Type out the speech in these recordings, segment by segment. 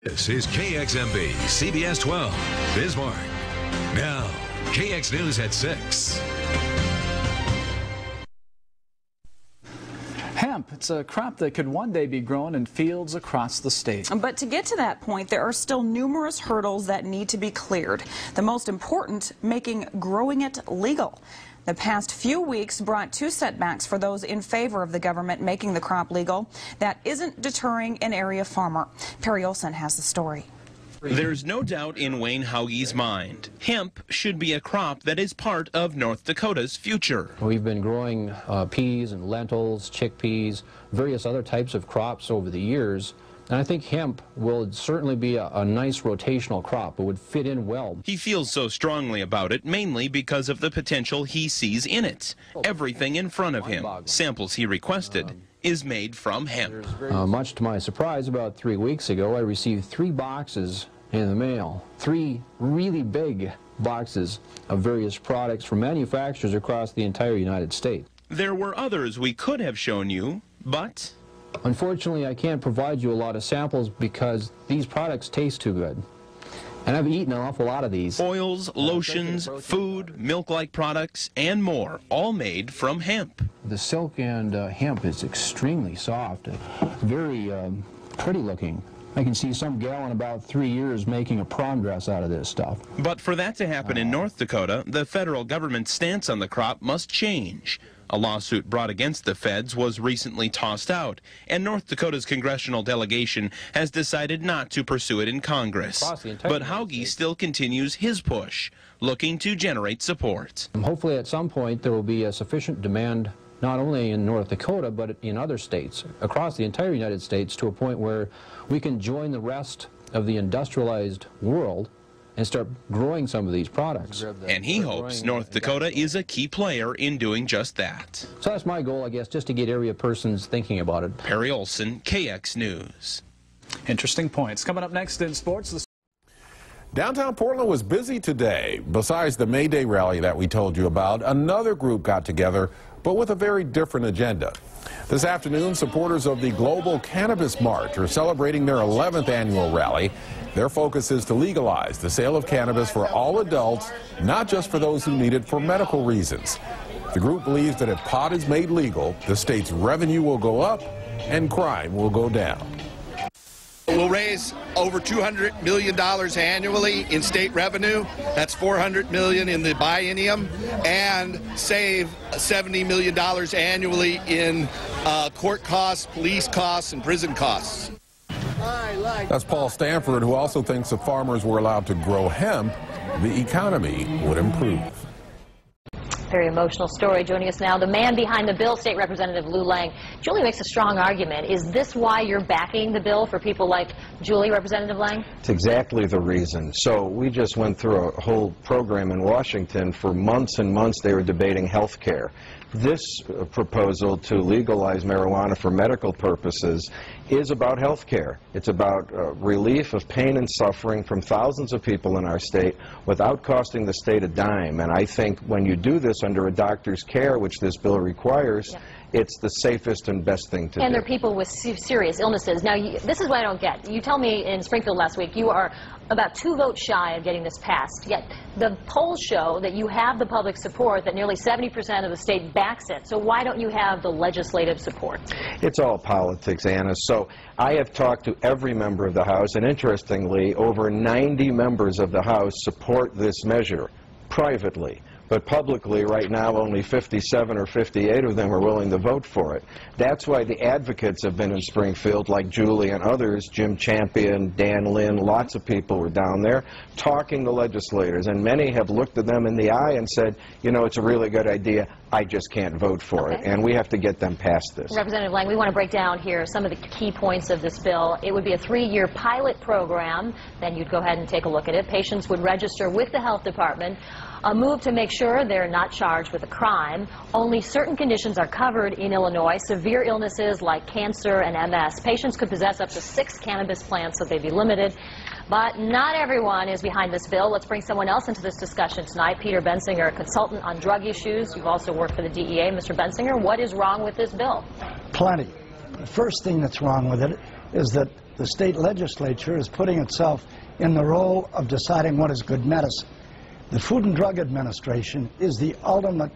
This is KXMB, CBS 12, Bismarck. Now, KX News at 6. Hemp, it's a crop that could one day be grown in fields across the state. But to get to that point, there are still numerous hurdles that need to be cleared. The most important, making growing it legal. The past few weeks brought two setbacks for those in favor of the government making the crop legal. That isn't deterring an area farmer. Perry Olson has the story. There's no doubt in Wayne Haugie's mind. Hemp should be a crop that is part of North Dakota's future. We've been growing peas and lentils, chickpeas, various other types of crops over the years. And I think hemp will certainly be a nice rotational crop. It would fit in well. He feels so strongly about it, mainly because of the potential he sees in it. Everything in front of him, samples he requested, is made from hemp. Much to my surprise, about 3 weeks ago, I received 3 boxes in the mail. 3 really big boxes of various products from manufacturers across the entire United States. There were others we could have shown you, but unfortunately, I can't provide you a lot of samples because these products taste too good. And I've eaten an awful lot of these. Oils, lotions, food, milk-like products, and more, all made from hemp. The silk and hemp is extremely soft, very pretty looking. I can see some gal in about 3 years making a prom dress out of this stuff. But for that to happen in North Dakota, the federal government's stance on the crop must change. A lawsuit brought against the feds was recently tossed out, and North Dakota's congressional delegation has decided not to pursue it in Congress. But Haugie still continues his push, looking to generate support. Hopefully at some point there will be a sufficient demand, not only in North Dakota, but in other states, across the entire United States, to a point where we can join the rest of the industrialized world and start growing some of these products. And he hopes North Dakota is a key player in doing just that. So that's my goal, I guess, just to get area persons thinking about it. Perry Olson, KX News. Interesting points. Coming up next in sports. Downtown Portland was busy today. Besides the May Day rally that we told you about, another group got together, but with a very different agenda. This afternoon, supporters of the Global Cannabis March are celebrating their 11th annual rally. Their focus is to legalize the sale of cannabis for all adults, not just for those who need it for medical reasons. The group believes that if pot is made legal, the state's revenue will go up and crime will go down. We'll raise over $200 million annually in state revenue. That's $400 million in the biennium, and save $70 million annually in court costs, police costs, and prison costs. That's Paul Stanford, who also thinks if farmers were allowed to grow hemp, the economy would improve. Very emotional story. Joining us now, the man behind the bill, State Representative Lou Lang. Julie makes a strong argument. Is this why you're backing the bill for people like Julie, Representative Lang? It's exactly the reason. So we just went through a whole program in Washington. For months and months they were debating health care. This proposal to legalize marijuana for medical purposes is about health care. It's about relief of pain and suffering from thousands of people in our state without costing the state a dime. And I think when you do this under a doctor's care, which this bill requires, it's the safest and best thing to do. And there are people with serious illnesses. Now, this is what I don't get. You told me in Springfield last week you are about 2 votes shy of getting this passed, yet the polls show that you have the public support, that nearly 70% of the state backs it. So why don't you have the legislative support? It's all politics, Anna. So I have talked to every member of the House, and interestingly, over 90 members of the House support this measure privately. But publicly, right now, only 57 or 58 of them are willing to vote for it. That's why the advocates have been in Springfield, like Julie and others, Jim Champion, Dan Lynn, lots of people were down there talking to legislators, and many have looked at them in the eye and said, you know, it's a really good idea, I just can't vote for it, and we have to get them past this. Representative Lang, we want to break down here some of the key points of this bill. It would be a 3-year pilot program, then you'd go ahead and take a look at it. Patients would register with the health department. A move to make sure they're not charged with a crime. Only certain conditions are covered in Illinois. Severe illnesses like cancer and MS. Patients could possess up to 6 cannabis plants, so they'd be limited. But not everyone is behind this bill. Let's bring someone else into this discussion tonight. Peter Bensinger, a consultant on drug issues. You've also worked for the DEA. Mr. Bensinger, what is wrong with this bill? Plenty. The first thing that's wrong with it is that the state legislature is putting itself in the role of deciding what is good medicine. The Food and Drug Administration is the ultimate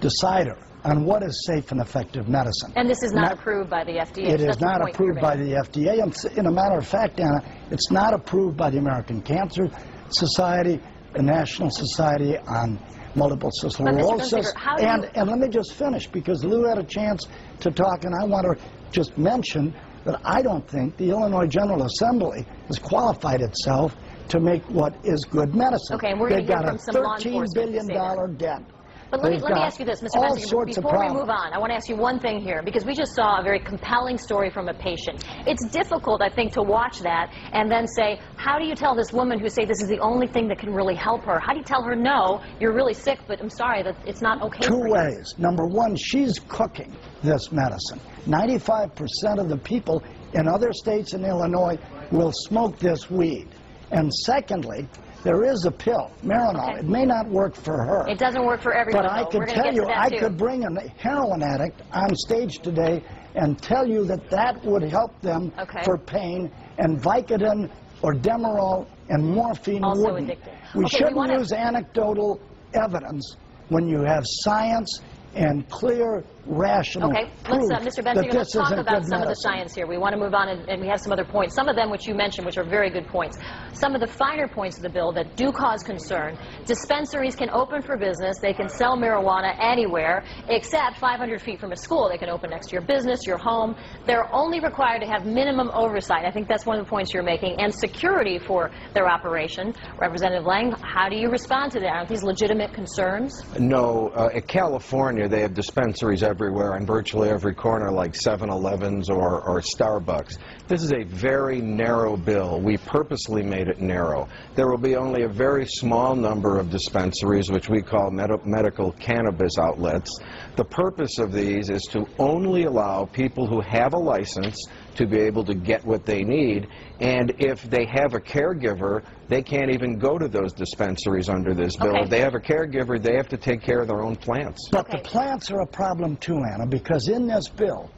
decider on what is safe and effective medicine. And this is not approved by the FDA. It is not approved by the FDA. And in a matter of fact, Anna, it's not approved by the American Cancer Society, the National Society on Multiple Sclerosis. And let me just finish, because Lou had a chance to talk, and I want to just mention that I don't think the Illinois General Assembly has qualified itself to make what is good medicine. Okay, and we're going to hear from some law enforcement. They've got a $13 billion debt. But let me ask you this, Mr. Bensinger, before we move on, I want to ask you one thing here, because we just saw a very compelling story from a patient. It's difficult, I think, to watch that and then say, how do you tell this woman who say this is the only thing that can really help her? How do you tell her, no, you're really sick, but I'm sorry, that it's not okay for you? Two ways. Number one, she's cooking this medicine. 95% of the people in other states in Illinois will smoke this weed. And secondly, there is a pill, Marinol. Okay. It may not work for her. It doesn't work for everyone, but I can tell you, I could bring a heroin addict on stage today and tell you that that would help them for pain, and Vicodin or Demerol and morphine wouldn't. We shouldn't use anecdotal evidence when you have science and clear, rational proof. Mr. Bensinger, let's talk about some of the science here. We want to move on, and we have some other points. Some of them which you mentioned, which are very good points. Some of the finer points of the bill that do cause concern. Dispensaries can open for business. They can sell marijuana anywhere except 500 feet from a school. They can open next to your business, your home. They're only required to have minimum oversight. I think that's one of the points you're making, and security for their operation. Representative Lang, how do you respond to that? Aren't these legitimate concerns? No. In California, they have dispensaries everywhere on virtually every corner, like 7-Elevens or Starbucks. This is a very narrow bill. We purposely made it narrow. There will be only a very small number of dispensaries, which we call medical cannabis outlets. The purpose of these is to only allow people who have a license to be able to get what they need, and if they have a caregiver, they can't even go to those dispensaries under this bill. If they have a caregiver, they have to take care of their own plants. But the plants are a problem too, Anna, because in this bill,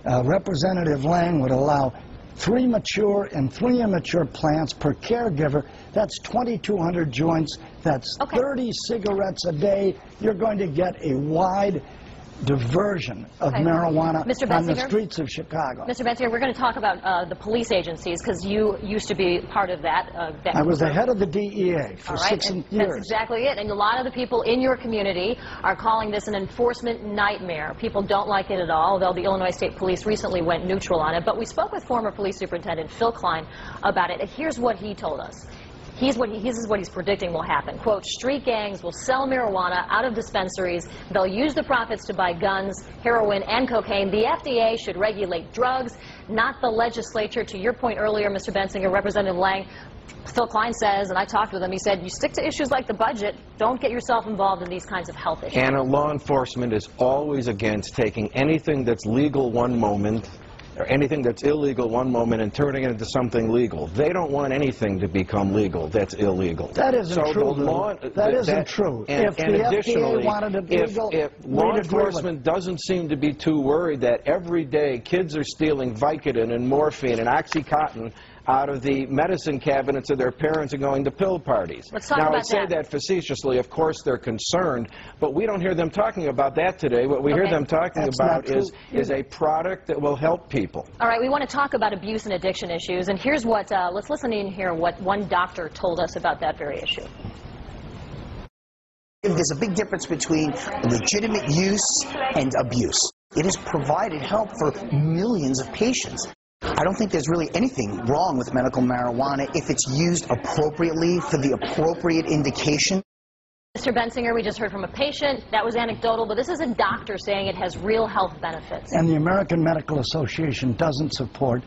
Representative Lang would allow 3 mature and 3 immature plants per caregiver. That's 2,200 joints. That's 30 cigarettes a day. You're going to get a wide diversion of marijuana on the streets of Chicago. Mr. Bensinger, we're going to talk about the police agencies, because you used to be part of that. I was the head of the DEA for 6 years. That's exactly it. And a lot of the people in your community are calling this an enforcement nightmare. People don't like it at all, although the Illinois State Police recently went neutral on it. But we spoke with former police superintendent Phil Klein about it, and here's what he told us. This is what he's predicting will happen. Quote, street gangs will sell marijuana out of dispensaries. They'll use the profits to buy guns, heroin, and cocaine. The FDA should regulate drugs, not the legislature. To your point earlier, Mr. Bensinger, Representative Lang, Phil Klein says, and I talked with him, he said, you stick to issues like the budget, don't get yourself involved in these kinds of health issues. And law enforcement is always against taking anything that's legal one moment or anything that's illegal one moment and turning it into something legal. They don't want anything to become legal that's illegal. That isn't true. That isn't true. And additionally, if law enforcement doesn't seem to be too worried that every day kids are stealing Vicodin and morphine and Oxycontin out of the medicine cabinets of their parents and going to pill parties. Let's talk about that. Now, I say that facetiously. Of course, they're concerned, but we don't hear them talking about that today. What we hear them talking about is a product that will help people. All right, we want to talk about abuse and addiction issues, and here's what, let's listen in here what one doctor told us about that very issue. There's a big difference between legitimate use and abuse. It has provided help for millions of patients. I don't think there's really anything wrong with medical marijuana if it's used appropriately for the appropriate indication. Mr. Bensinger, we just heard from a patient. That was anecdotal, but this is a doctor saying it has real health benefits. And the American Medical Association doesn't support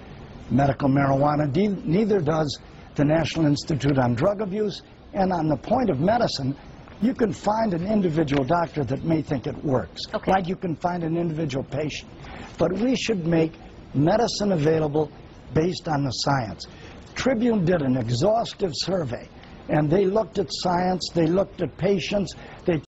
medical marijuana. Neither does the National Institute on Drug Abuse. And on the point of medicine, you can find an individual doctor that may think it works, like you can find an individual patient. But we should make medicine available based on the science. Tribune did an exhaustive survey, and they looked at science, they looked at patients, they